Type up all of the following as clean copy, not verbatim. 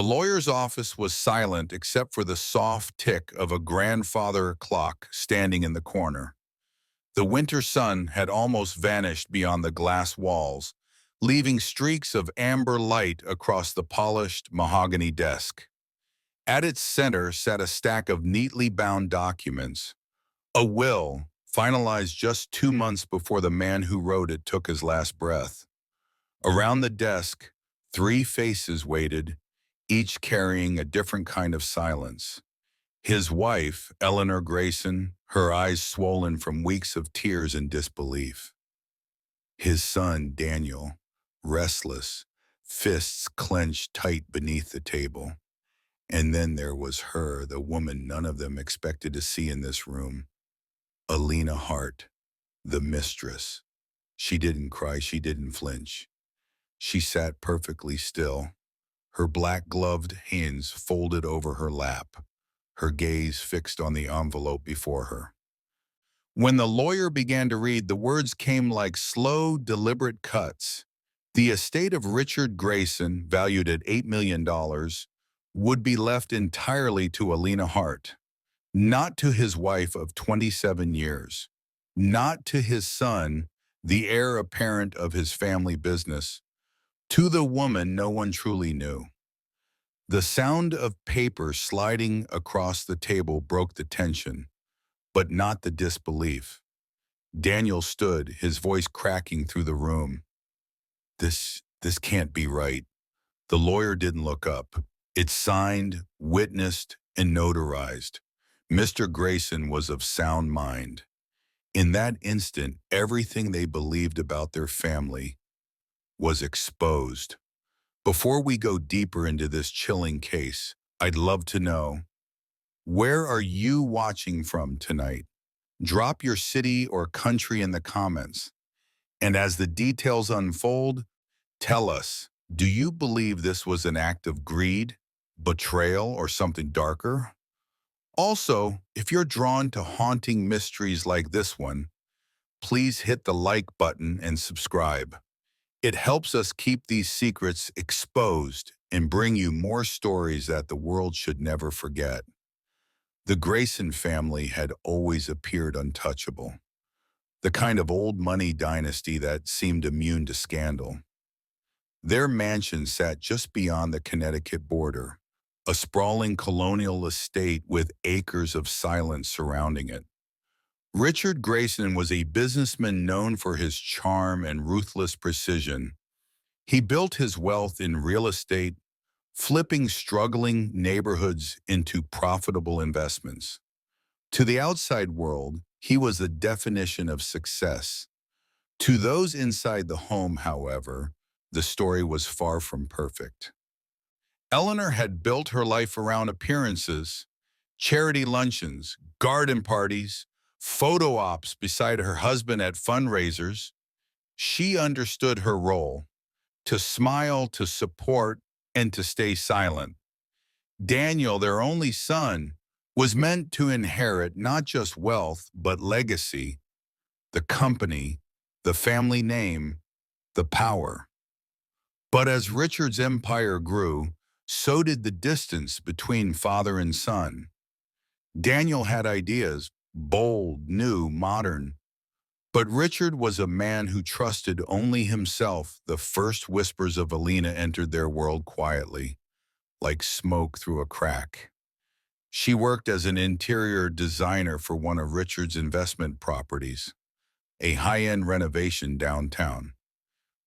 The lawyer's office was silent except for the soft tick of a grandfather clock standing in the corner. The winter sun had almost vanished beyond the glass walls, leaving streaks of amber light across the polished mahogany desk. At its center sat a stack of neatly bound documents, a will, finalized just 2 months before the man who wrote it took his last breath. Around the desk, three faces waited, each carrying a different kind of silence. His wife, Eleanor Grayson, her eyes swollen from weeks of tears and disbelief. His son, Daniel, restless, fists clenched tight beneath the table. And then there was her, the woman none of them expected to see in this room. Alina Hart, the mistress. She didn't cry, she didn't flinch. She sat perfectly still, her black-gloved hands folded over her lap, her gaze fixed on the envelope before her. When the lawyer began to read, the words came like slow, deliberate cuts. The estate of Richard Grayson, valued at $8 million, would be left entirely to Alina Hart, not to his wife of 27 years, not to his son, the heir apparent of his family business, to the woman no one truly knew. The sound of paper sliding across the table broke the tension, but not the disbelief. Daniel stood, his voice cracking through the room. This can't be right. The lawyer didn't look up. It's signed, witnessed, and notarized. Mr. Grayson was of sound mind. In that instant, everything they believed about their family was exposed. Before we go deeper into this chilling case, I'd love to know, where are you watching from tonight? Drop your city or country in the comments. And as the details unfold, tell us, do you believe this was an act of greed, betrayal, or something darker? Also, if you're drawn to haunting mysteries like this one, please hit the like button and subscribe. It helps us keep these secrets exposed and bring you more stories that the world should never forget. The Grayson family had always appeared untouchable, the kind of old money dynasty that seemed immune to scandal. Their mansion sat just beyond the Connecticut border, a sprawling colonial estate with acres of silence surrounding it. Richard Grayson was a businessman known for his charm and ruthless precision. He built his wealth in real estate, flipping struggling neighborhoods into profitable investments. To the outside world, he was the definition of success. To those inside the home, however, the story was far from perfect. Eleanor had built her life around appearances, charity luncheons, garden parties, photo ops beside her husband at fundraisers. She understood her role: to smile, to support, and to stay silent. Daniel, their only son, was meant to inherit not just wealth, but legacy, the company, the family name, the power. But as Richard's empire grew, so did the distance between father and son. Daniel had ideas, bold, new, modern. But Richard was a man who trusted only himself. The first whispers of Alina entered their world quietly, like smoke through a crack. She worked as an interior designer for one of Richard's investment properties, a high-end renovation downtown.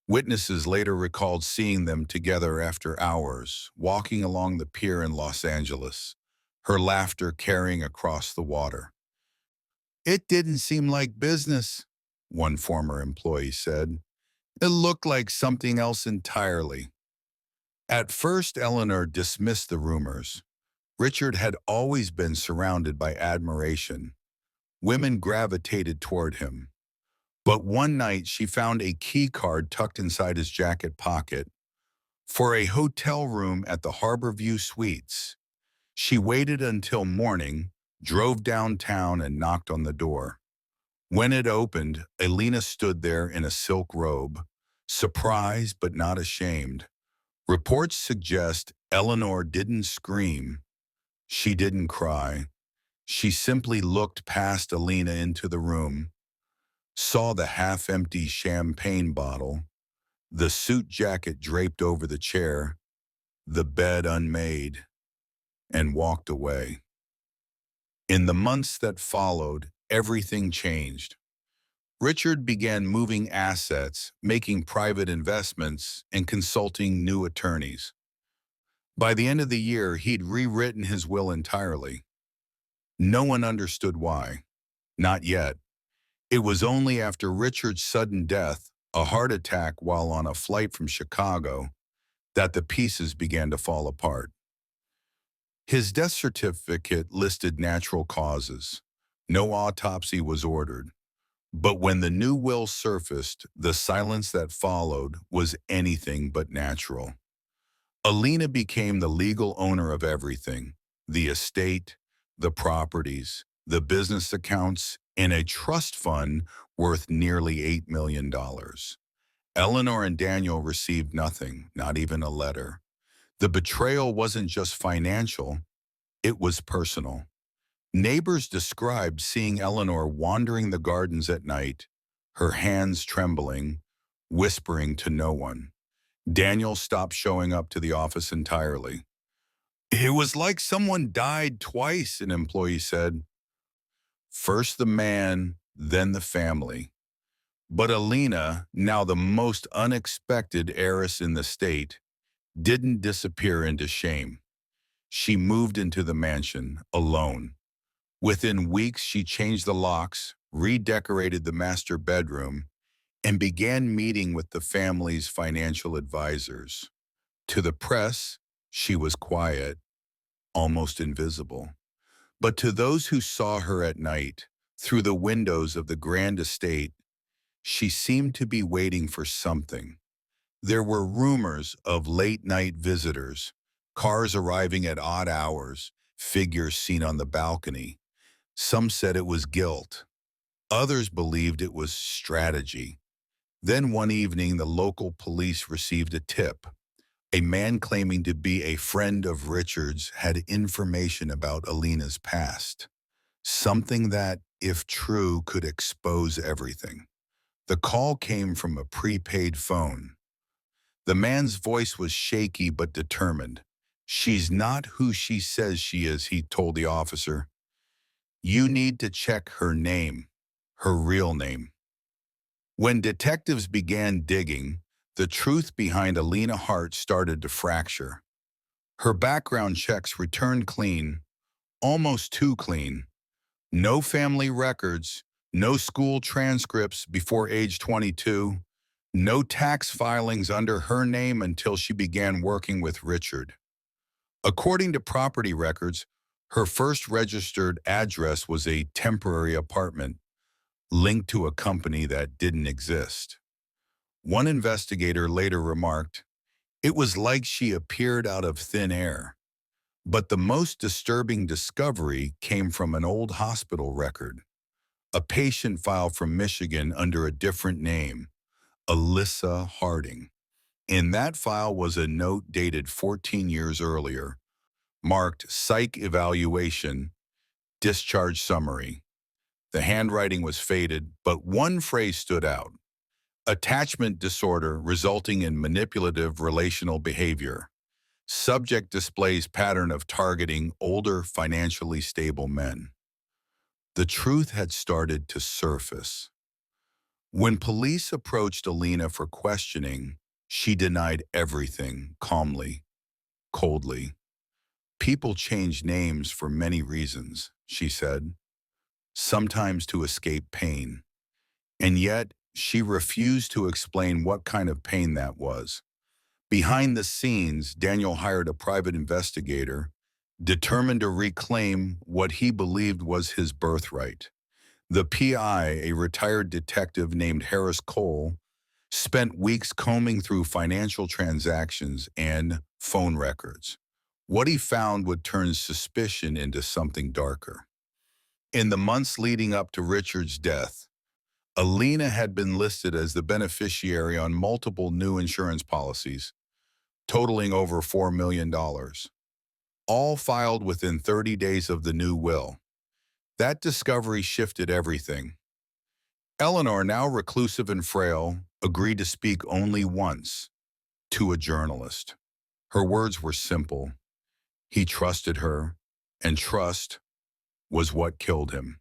Witnesses later recalled seeing them together after hours, walking along the pier in Los Angeles, her laughter carrying across the water. "It didn't seem like business," one former employee said. "It looked like something else entirely." At first, Eleanor dismissed the rumors. Richard had always been surrounded by admiration. Women gravitated toward him. But one night, she found a key card tucked inside his jacket pocket for a hotel room at the Harborview Suites. She waited until morning, drove downtown, and knocked on the door. When it opened, Alina stood there in a silk robe, surprised but not ashamed. Reports suggest Eleanor didn't scream, she didn't cry. She simply looked past Alina into the room, saw the half-empty champagne bottle, the suit jacket draped over the chair, the bed unmade, and walked away. In the months that followed, everything changed. Richard began moving assets, making private investments, and consulting new attorneys. By the end of the year, he'd rewritten his will entirely. No one understood why. Not yet. It was only after Richard's sudden death, a heart attack while on a flight from Chicago, that the pieces began to fall apart. His death certificate listed natural causes. No autopsy was ordered. But when the new will surfaced, the silence that followed was anything but natural. Alina became the legal owner of everything: the estate, the properties, the business accounts, and a trust fund worth nearly $8 million. Eleanor and Daniel received nothing, not even a letter. The betrayal wasn't just financial, it was personal. Neighbors described seeing Eleanor wandering the gardens at night, her hands trembling, whispering to no one. Daniel stopped showing up to the office entirely. "It was like someone died twice," an employee said. First the man, then the family. But Alina, now the most unexpected heiress in the state, didn't disappear into shame. She moved into the mansion, alone. Within weeks, she changed the locks, redecorated the master bedroom, and began meeting with the family's financial advisors. To the press, she was quiet, almost invisible. But to those who saw her at night, through the windows of the grand estate, she seemed to be waiting for something. There were rumors of late-night visitors, cars arriving at odd hours, figures seen on the balcony. Some said it was guilt. Others believed it was strategy. Then one evening, the local police received a tip. A man claiming to be a friend of Richard's had information about Alina's past. Something that, if true, could expose everything. The call came from a prepaid phone. The man's voice was shaky but determined. "She's not who she says she is," he told the officer. "You need to check her name, her real name." When detectives began digging, the truth behind Alina Hart started to fracture. Her background checks returned clean, almost too clean. No family records, no school transcripts before age 22, no tax filings under her name until she began working with Richard. According to property records, her first registered address was a temporary apartment linked to a company that didn't exist. One investigator later remarked, "It was like she appeared out of thin air." But the most disturbing discovery came from an old hospital record, a patient file from Michigan under a different name, Alyssa Harding. In that file was a note dated 14 years earlier, marked Psych Evaluation, Discharge Summary. The handwriting was faded, but one phrase stood out: attachment disorder resulting in manipulative relational behavior. Subject displays pattern of targeting older, financially stable men. The truth had started to surface. When police approached Alina for questioning, she denied everything calmly, coldly. "People change names for many reasons," she said, "sometimes to escape pain." And yet, she refused to explain what kind of pain that was. Behind the scenes, Daniel hired a private investigator, determined to reclaim what he believed was his birthright. The PI, a retired detective named Harris Cole, spent weeks combing through financial transactions and phone records. What he found would turn suspicion into something darker. In the months leading up to Richard's death, Alina had been listed as the beneficiary on multiple new insurance policies. totaling over $4 million, all filed within 30 days of the new will. That discovery shifted everything. Eleanor, now reclusive and frail, agreed to speak only once to a journalist. Her words were simple. He trusted her, and trust was what killed him.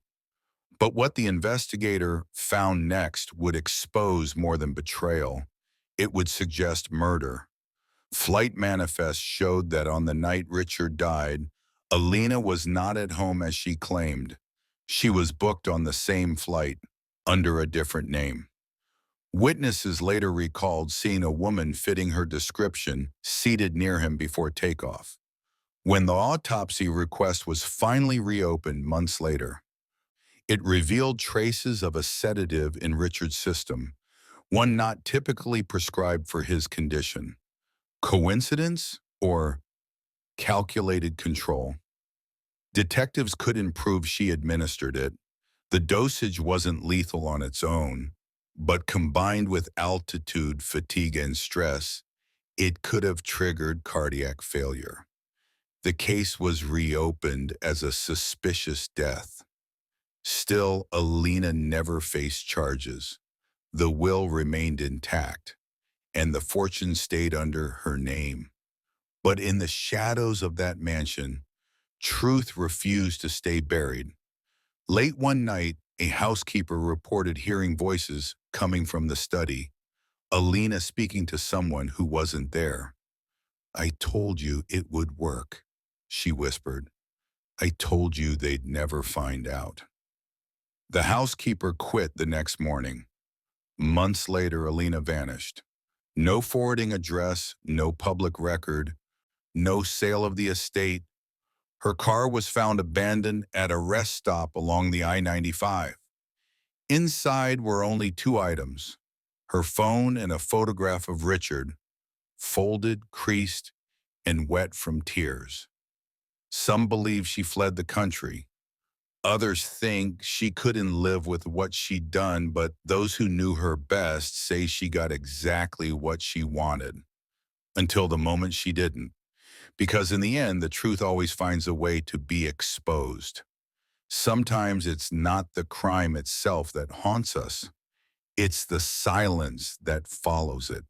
But what the investigator found next would expose more than betrayal. It would suggest murder. Flight manifests showed that on the night Richard died, Alina was not at home as she claimed. She was booked on the same flight, under a different name. Witnesses later recalled seeing a woman fitting her description seated near him before takeoff. When the autopsy request was finally reopened months later, it revealed traces of a sedative in Richard's system, one not typically prescribed for his condition. Coincidence or calculated control? Detectives couldn't prove she administered it. The dosage wasn't lethal on its own, but combined with altitude, fatigue, and stress, it could have triggered cardiac failure. The case was reopened as a suspicious death. Still, Alina never faced charges. The will remained intact, and the fortune stayed under her name. But in the shadows of that mansion, truth refused to stay buried. Late one night, a housekeeper reported hearing voices coming from the study, Alina speaking to someone who wasn't there. "I told you it would work," she whispered. "I told you they'd never find out." The housekeeper quit the next morning. Months later, Alina vanished. No forwarding address, no public record, no sale of the estate. Her car was found abandoned at a rest stop along the I-95. Inside were only two items, her phone and a photograph of Richard, folded, creased, and wet from tears. Some believe she fled the country. Others think she couldn't live with what she'd done, but those who knew her best say she got exactly what she wanted, until the moment she didn't. Because in the end, the truth always finds a way to be exposed. Sometimes it's not the crime itself that haunts us. It's the silence that follows it.